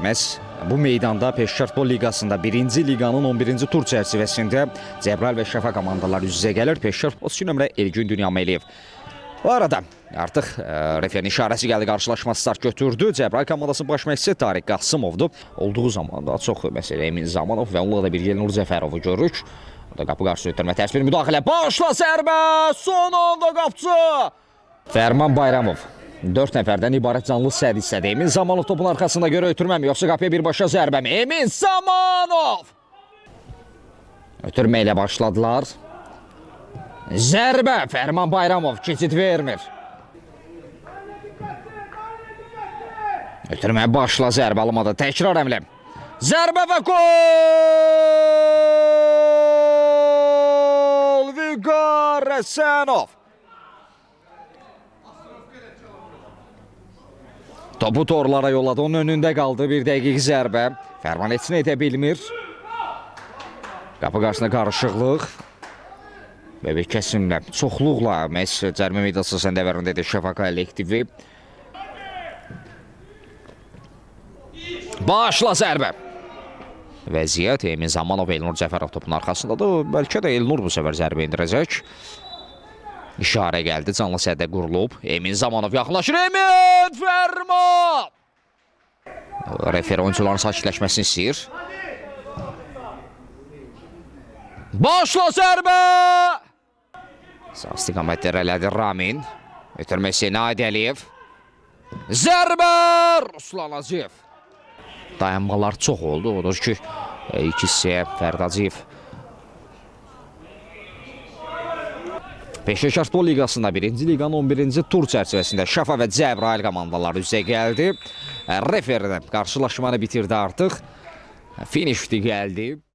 məhz bu meydanda Peşkartbol Liqasında 1-ci liqanın 11-ci tur çərçivəsində Cəbrayıl və Şəfa komandaları üz-üzə gəlir. Peşkartbol nömrə Elgün Dünyameliyev. Bu arada artıq referin işarəsi gəldi, qarşılaşma start götürdü. Cəbrayıl komandasının baş məşqçisi Tariq Qasımovdur. Olduğu zaman daha çox məsələ Emin Zamanov və onunla da bir Elnur Zəfərovu görürük. O da qapı qarşı ötürmə tərs bir müdaxilə. Başla zərbə! Son anda qapçı! Fərman Bayramov. 4 nəfərdən ibarət canlı səd istədi. Emin Zamanov topun arxasında görə ötürməmi, yoxsa qapıya birbaşa zərbəmi? Emin Zamanov! Ötürmə ilə başladılar. Zərbə! Fərman Bayramov keçid vermir. Ötürmə başla zərbə alınmadı. Təkrar əmlə. Zərbə və gol! Vüqar Rəsənov. Topu torlara yolladı, onun önündə qaldı, bir dəqiq zərbə. Fərman etsin edə bilmir. Qapı qarşısında qarışıqlıq. Və bir kəsimlə, çoxluqla məhz cərimə meydası səndəvərində edir Şəfa kollektivi. Başla zərbə. Vəziyyət Emin Zamanov, Elnur Cəfərov topun arxasındadır. Bəlkə də Elnur bu səfər zərbə indirəcək. İşarə gəldi, canlı sədə qurulub. Emin Zamanov yaxınlaşır. Emin Fərman! Refer oyuncuların sakitləşməsini istəyir. Başla zərbə! Sağ istiqamətdə irəlidir Ramin. Ötürmə Hüseyn Adəliyev. Zərbə! Ruslan Hacıyev. Dayanmalar çox oldu. Odur ki, ilk hissəyə Fərdacıyev. Peşkartbol Liqasında 1-ci liqanın 11-ci tur çərçivəsində Şəfa və Cəbrayıl komandaları üzə gəldi. Referdə qarşılaşmanı bitirdi artıq. Finişdi gəldi.